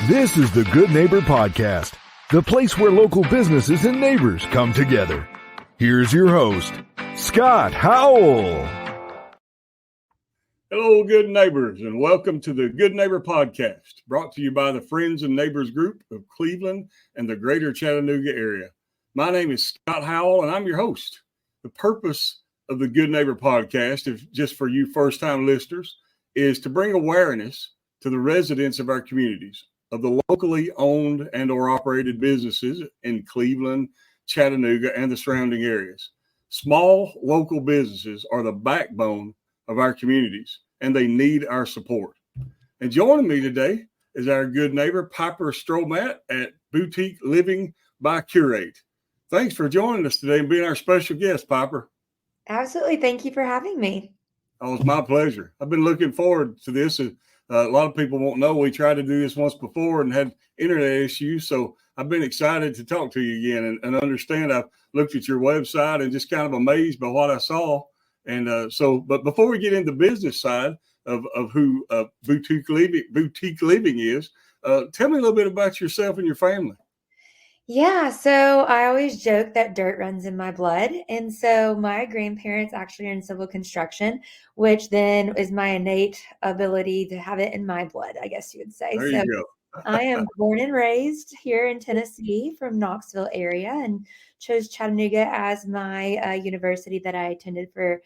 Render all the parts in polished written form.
This is the Good Neighbor Podcast, the place where local businesses and neighbors come together. Here's your host, Scott Howell. Hello, good neighbors, and welcome to the Good Neighbor Podcast, brought to you by the Friends and Neighbors Group of Cleveland and the greater Chattanooga area. My name is Scott Howell, and I'm your host. The purpose of the Good Neighbor Podcast, if just for you first-time listeners, is to bring awareness to the residents of our communities, of the locally owned and or operated businesses in Cleveland, Chattanooga, and the surrounding areas. Small local businesses are the backbone of our communities, and they need our support. And joining me today is our good neighbor, Piper Stromatt at Boutique Living by Curate. Thanks for joining us today and being our special guest, Piper. Absolutely. Thank you for having me. Oh, it's my pleasure. I've been looking forward to this. A lot of people won't know we tried to do this once before and had internet issues. So I've been excited to talk to you again and understand. I've looked at your website and just kind of amazed by what I saw. And but before we get into the business side of who Boutique Living is, tell me a little bit about yourself and your family. Yeah, so I always joke that dirt runs in my blood. And so my grandparents actually are in civil construction, which then is my innate ability to have it in my blood, I guess you would say. There you go. I am born and raised here in Tennessee from Knoxville area and chose Chattanooga as my university that I attended for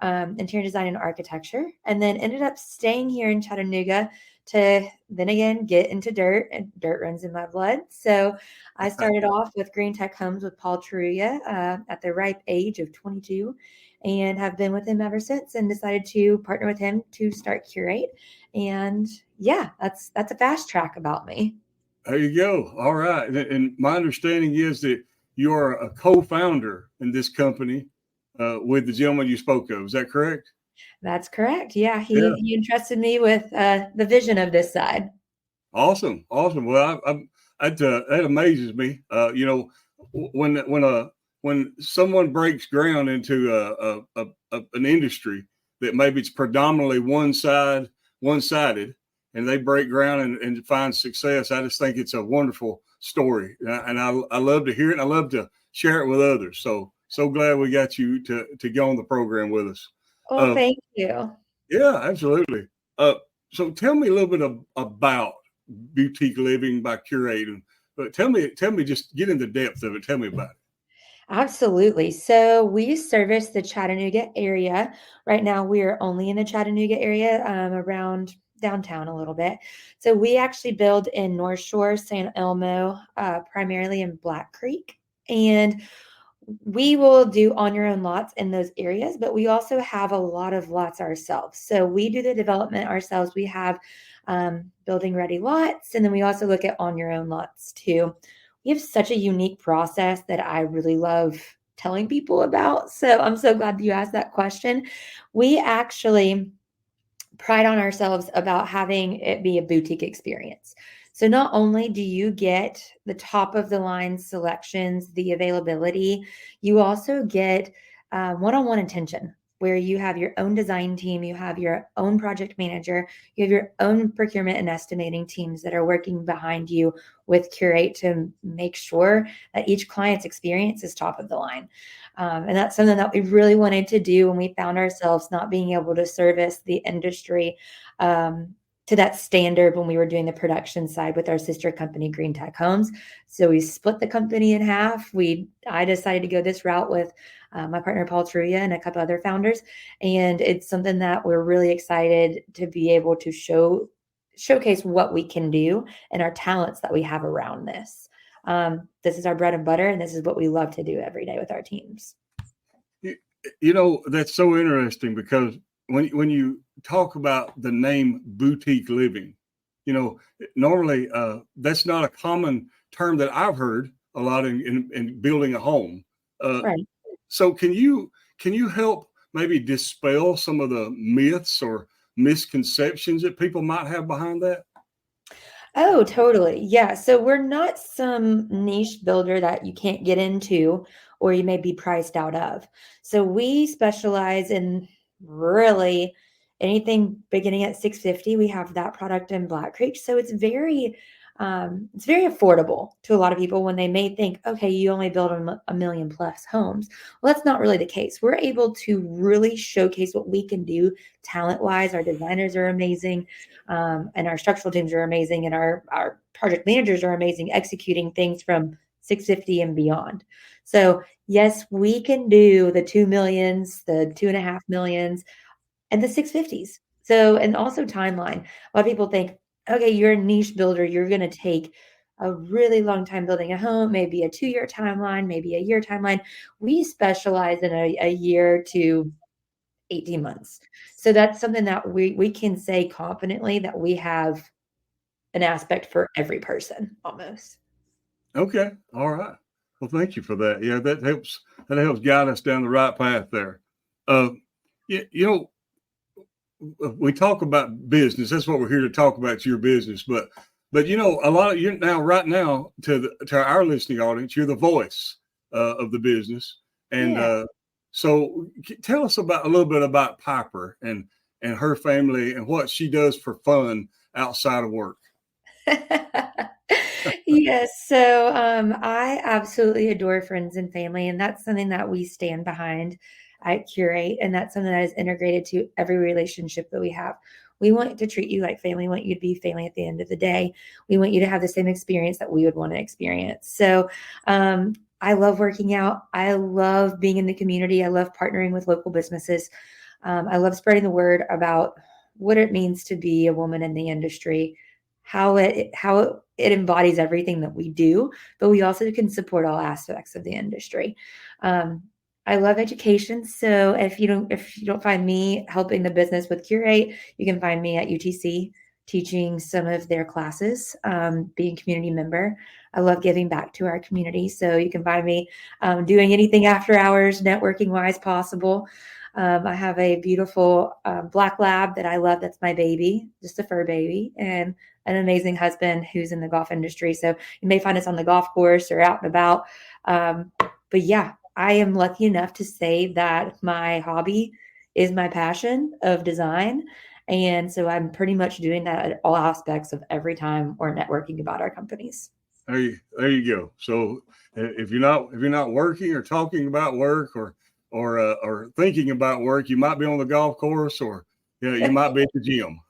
interior design and architecture, and then ended up staying here in Chattanooga to then again get into dirt, and dirt runs in my blood. So I started off with Green Tech Homes with Paul Truia at the ripe age of 22 and have been with him ever since and decided to partner with him to start Curate. And yeah, that's a fast track about me. There you go. All right. And my understanding is that you're a co-founder in this company with the gentleman you spoke of. Is that correct? That's correct. Yeah. He entrusted me with the vision of this side. Awesome. Well, that amazes me. When someone breaks ground into an industry that maybe it's predominantly one-sided, and they break ground and find success, I just think it's a wonderful story, and I love to hear it. And I love to share it with others. So glad we got you to go on the program with us. Well, thank you. Yeah, absolutely. So tell me a little bit about Boutique Living by Curate, but tell me, just get into depth of it. Tell me about it. Absolutely. So we service the Chattanooga area. Right now, we are only in the Chattanooga area, around downtown a little bit. So we actually build in North Shore, San Elmo, primarily in Black Creek. And we will do on your own lots in those areas, but we also have a lot of lots ourselves. So we do the development ourselves. We have building ready lots, and then we also look at on your own lots too. We have such a unique process that I really love telling people about. So I'm so glad that you asked that question. We actually pride on ourselves about having it be a boutique experience. So not only do you get the top of the line selections, the availability, you also get one-on-one attention where you have your own design team, you have your own project manager, you have your own procurement and estimating teams that are working behind you with Curate to make sure that each client's experience is top of the line. And that's something that we really wanted to do when we found ourselves not being able to service the industry to that standard when we were doing the production side with our sister company, Green Tech Homes. So we split the company in half. I decided to go this route with my partner, Paul Truia, and a couple other founders. And it's something that we're really excited to be able to showcase what we can do and our talents that we have around this. This is our bread and butter, and this is what we love to do every day with our teams. That's so interesting because when you talk about the name boutique living, normally that's not a common term that I've heard a lot in building a home. Right. So can you help maybe dispel some of the myths or misconceptions that people might have behind that? Oh, totally. Yeah. So we're not some niche builder that you can't get into or you may be priced out of. So we specialize in really anything beginning at $650. We have that product in Black Creek. So it's very it's very affordable to a lot of people when they may think, okay, you only build a million plus homes. Well, that's not really the case. We're able to really showcase what we can do talent wise. Our designers are amazing, and our structural teams are amazing, and our project managers are amazing, executing things from 650 and beyond. So yes, we can do the 2 millions, the 2.5 millions, and the 650s. So, and also timeline. A lot of people think, okay, you're a niche builder, you're going to take a really long time building a home, maybe a 2-year timeline, maybe a year timeline. We specialize in a year to 18 months. So that's something that we can say confidently that we have an aspect for every person almost. Okay. All right. Well, thank you for that. Yeah, that helps. That helps guide us down the right path there. Uh, you know, we talk about business. That's what we're here to talk about, your business. But you know, a lot of you now, right now, to our listening audience, you're the voice of the business, and Yeah. so tell us about a little bit about Piper and her family and what she does for fun outside of work. Yes, so I absolutely adore friends and family, and that's something that we stand behind at Curate, and that's something that is integrated to every relationship that we have. We want to treat you like family. We want you to be family at the end of the day. We want you to have the same experience that we would want to experience. So I love working out. I love being in the community. I love partnering with local businesses. I love spreading the word about what it means to be a woman in the industry, how it embodies everything that we do, but we also can support all aspects of the industry. Um, I love education. So if you don't find me helping the business with Curate, you can find me at UTC teaching some of their classes, being a community member. I love giving back to our community. So you can find me doing anything after hours, networking wise possible. I have a beautiful black lab that I love. That's my baby, just a fur baby, and an amazing husband who's in the golf industry. So you may find us on the golf course or out and about. But yeah, I am lucky enough to say that my hobby is my passion of design. And so I'm pretty much doing that at all aspects of every time we're networking about our companies. There you go. So if you're not working or talking about work or thinking about work, you might be on the golf course or you might be at the gym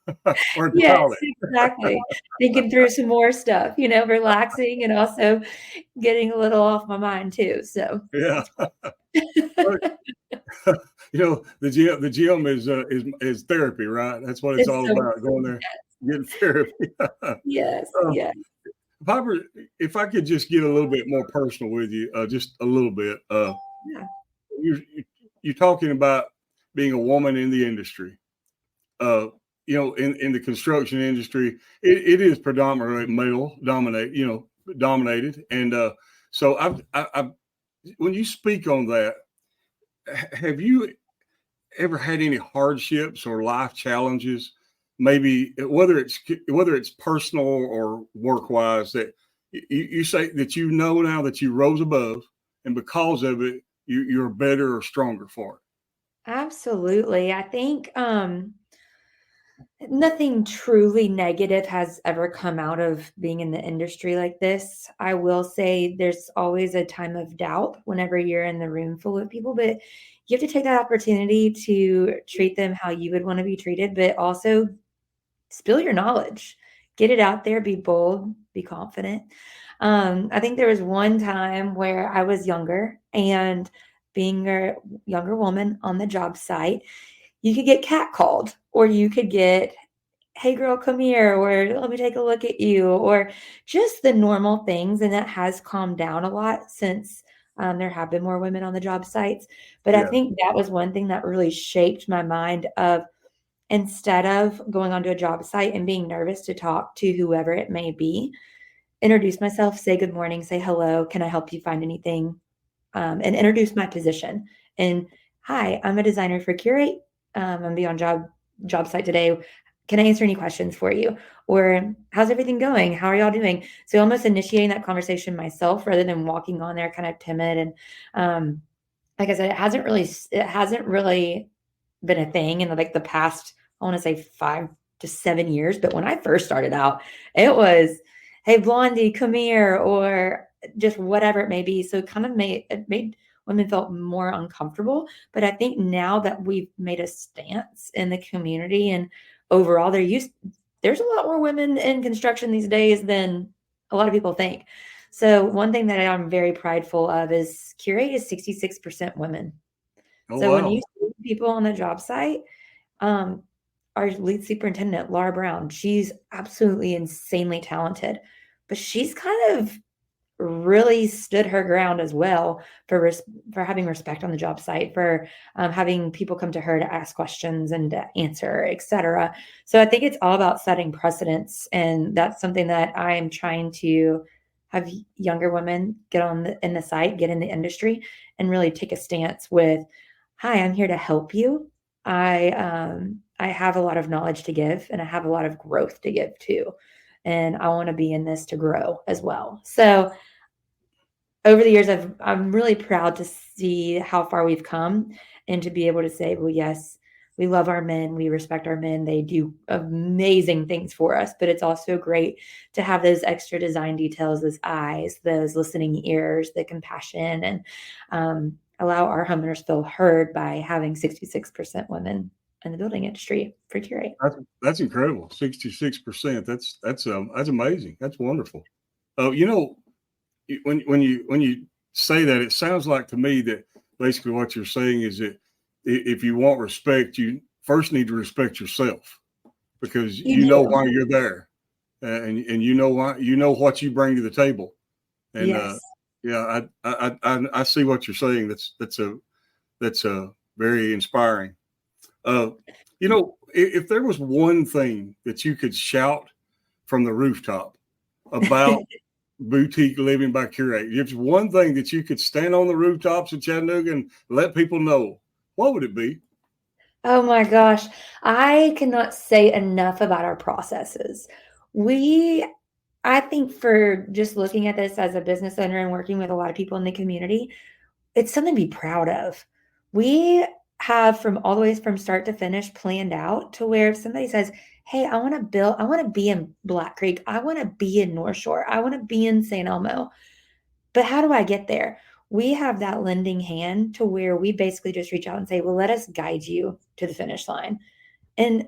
or at the Yes, toilet. exactly. Thinking through some more stuff, relaxing and also getting a little off my mind too. So Yeah. it's fun. Look, the gym is therapy, right? That's what it's It's all so about. Going there, getting therapy. yes, uh, yes. Piper, if I could just get a little bit more personal with you, just a little bit. Yeah, You you're talking about being a woman in the industry. Uh, in the construction industry, it is predominantly male dominated, and so I when you speak on that, have you ever had any hardships or life challenges, maybe whether it's personal or work wise, that you say that now that you rose above, and because of it, you're better or stronger for it? absolutely. I think nothing truly negative has ever come out of being in the industry like this. I will say there's always a time of doubt whenever you're in the room full of people, but you have to take that opportunity to treat them how you would want to be treated, but also spill your knowledge, get it out there, be bold, be confident. I think there was one time where I was younger, and being a younger woman on the job site, you could get catcalled, or you could get, hey girl, come here, or let me take a look at you, or just the normal things. And that has calmed down a lot since there have been more women on the job sites. But I Yeah, think that was one thing that really shaped my mind of, instead of going onto a job site and being nervous to talk to whoever it may be, introduce myself, say good morning, say hello, can I help you find anything, and introduce my position. And hi, I'm a designer for Curate. I'm be on job site today. Can I answer any questions for you? Or how's everything going? How are y'all doing? So almost initiating that conversation myself rather than walking on there kind of timid. And like I said, it hasn't really been a thing in like the past, I want to say 5 to 7 years. But when I first started out, it was hey, Blondie, come here, or just whatever it may be. So it made women felt more uncomfortable. But I think now that we've made a stance in the community and overall, there's a lot more women in construction these days than a lot of people think. So one thing that I'm very prideful of is Curate is 66% women. Oh, So when wow. you see people on the job site, um, our lead superintendent, Laura Brown, she's absolutely insanely talented, but she's kind of really stood her ground as well for having respect on the job site, for having people come to her to ask questions and to answer, etc. So I think it's all about setting precedents, and that's something that I'm trying to have younger women get in the site, get in the industry, and really take a stance with, "Hi, I'm here to help you. I have a lot of knowledge to give, and I have a lot of growth to give too, and I want to be in this to grow as well." So over the years, I'm really proud to see how far we've come and to be able to say, well, yes, we love our men. We respect our men. They do amazing things for us, but it's also great to have those extra design details, those eyes, those listening ears, the compassion, and allow our homeowners to feel heard by having 66% women in the building industry for Curate. That's incredible. 66%. That's amazing. That's wonderful. You know, when you say that, it sounds like to me that basically what you're saying is that if you want respect, you first need to respect yourself, because you know why you're there, and you know why, you know what you bring to the table. And Yes. yeah, I see what you're saying. That's very inspiring. You know, if there was one thing that you could shout from the rooftop about boutique living by Curate, if one thing that you could stand on the rooftops of Chattanooga and let people know, what would it be? Oh my gosh. I cannot say enough about our processes. I think for just looking at this as a business owner and working with a lot of people in the community, it's something to be proud of. We have from all the way from start to finish planned out to where if somebody says, hey, I want to be in Black Creek, I want to be in North Shore, I want to be in St. Elmo, but how do I get there? We have that lending hand to where we basically just reach out and say, well, let us guide you to the finish line. And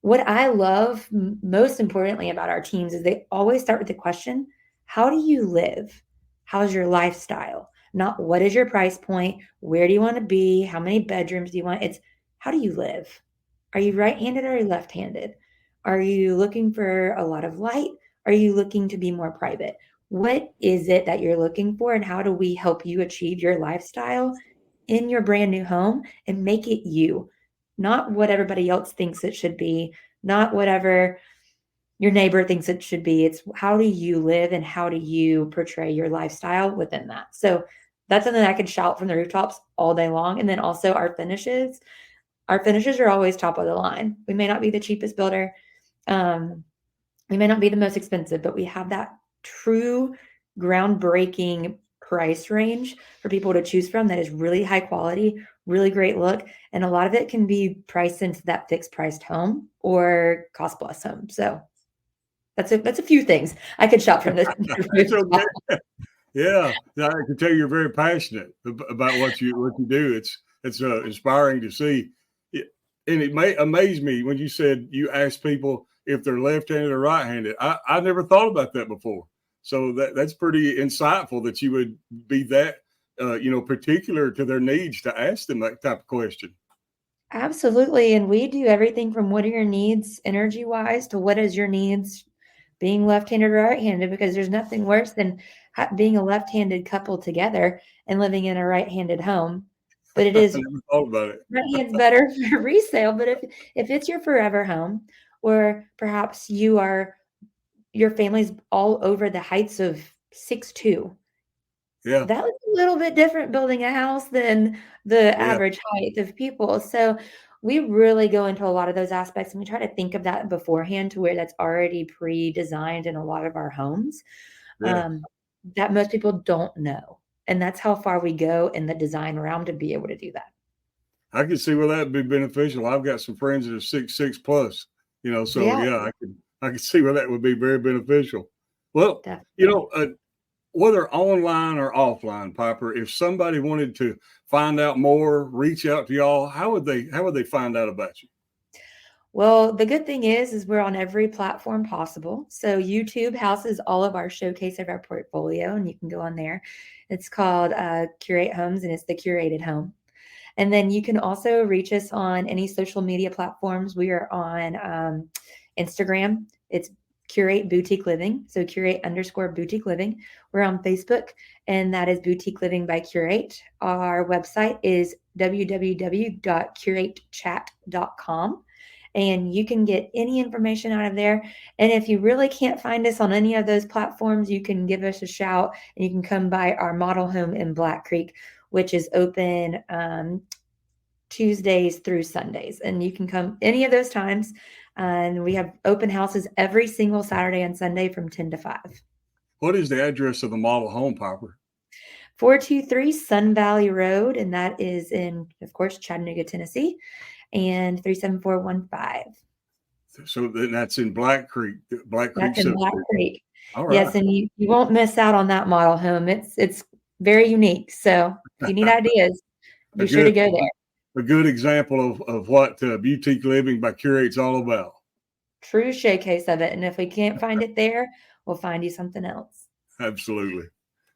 what I love most importantly about our teams is they always start with the question, how do you live? How's your lifestyle? Not what is your price point? Where do you want to be? How many bedrooms do you want? It's how do you live? Are you right-handed or are you left-handed? Are you looking for a lot of light? Are you looking to be more private? What is it that you're looking for, and how do we help you achieve your lifestyle in your brand new home and make it you? Not what everybody else thinks it should be, not whatever your neighbor thinks it should be. It's how do you live and how do you portray your lifestyle within that? So that's something I could shout from the rooftops all day long. And then also our finishes. Our finishes are always top of the line. We may not be the cheapest builder. Um, we may not be the most expensive, but we have that true groundbreaking price range for people to choose from that is really high quality, really great look. And a lot of it can be priced into that fixed priced home or cost plus home. So that's a few things I could shop from this. That's okay. Yeah, I can tell you're very passionate about what you do. It's inspiring to see, and it may amaze me when you said you asked people if they're left-handed or right-handed. I never thought about that before. So that's pretty insightful that you would be that particular to their needs to ask them that type of question. Absolutely. And we do everything from what are your needs energy wise to what is your needs being left-handed or right-handed, because there's nothing worse than being a left-handed couple together and living in a right-handed home. But it I is never thought about it. right hand's better for resale. But if it's your forever home, or perhaps your family's all over the heights of 6'2", Yeah, that was a little bit different building a house than the yeah, average height of people. So we really go into a lot of those aspects, and we try to think of that beforehand to where that's already pre-designed in a lot of our homes, yeah. um, that most people don't know. And that's how far we go in the design realm to be able to do that. I can see where that'd be beneficial. I've got some friends that are 6'6" plus, so Yeah. yeah, I could see where that would be very beneficial. Well, Definitely. whether online or offline, Piper, if somebody wanted to find out more, reach out to y'all, how would they find out about you? Well, the good thing is we're on every platform possible. So YouTube houses all of our showcase of our portfolio, and you can go on there. It's called Curate Homes, and it's the curated home. And then you can also reach us on any social media platforms. We are on Instagram. It's Curate Boutique Living. So Curate_Boutique Living. We're on Facebook, and that is Boutique Living by Curate. Our website is www.curatechat.com. And you can get any information out of there. And if you really can't find us on any of those platforms, you can give us a shout and you can come by our model home in Black Creek, which is open Tuesdays through Sundays. And you can come any of those times. And we have open houses every single Saturday and Sunday from 10 to 5. What is the address of the model home, Piper? 423 Sun Valley Road. And that is in, of course, Chattanooga, Tennessee. And 37415. So that's in Black Creek. That's in Black Creek. All right. Yes, and you won't miss out on that model home. It's very unique. So if you need ideas, be sure to go there. A good example of what Boutique Living by Curate's all about. True showcase of it. And if we can't find it there, we'll find you something else. Absolutely.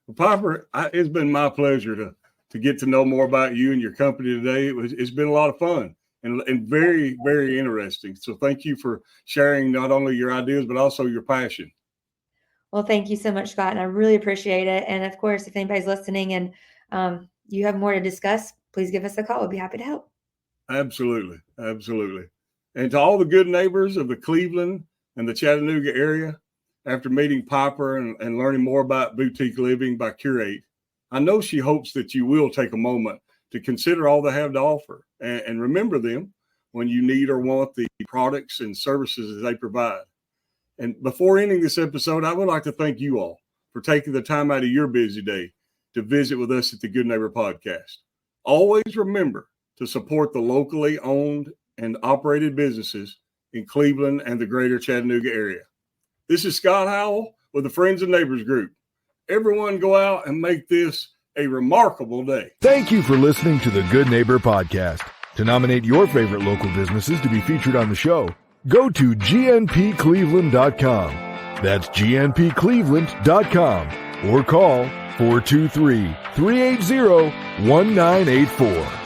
Well, Piper, it's been my pleasure to get to know more about you and your company today. It's been a lot of fun. And very, very interesting. So thank you for sharing not only your ideas, but also your passion. Well, thank you so much, Scott. And I really appreciate it. And of course, if anybody's listening and you have more to discuss, please give us a call. We'll be happy to help. Absolutely. Absolutely. And to all the good neighbors of the Cleveland and the Chattanooga area, after meeting Piper and learning more about Boutique Living by Curate, I know she hopes that you will take a moment to consider all they have to offer and remember them when you need or want the products and services that they provide. And before ending this episode, I would like to thank you all for taking the time out of your busy day to visit with us at the Good Neighbor Podcast. Always remember to support the locally owned and operated businesses in Cleveland and the greater Chattanooga area. This is Scott Howell with the Friends and Neighbors Group. Everyone go out and make this a remarkable day. Thank you for listening to the Good Neighbor Podcast. To nominate your favorite local businesses to be featured on the show, go to gnpcleveland.com. That's gnpcleveland.com or call 423-380-1984.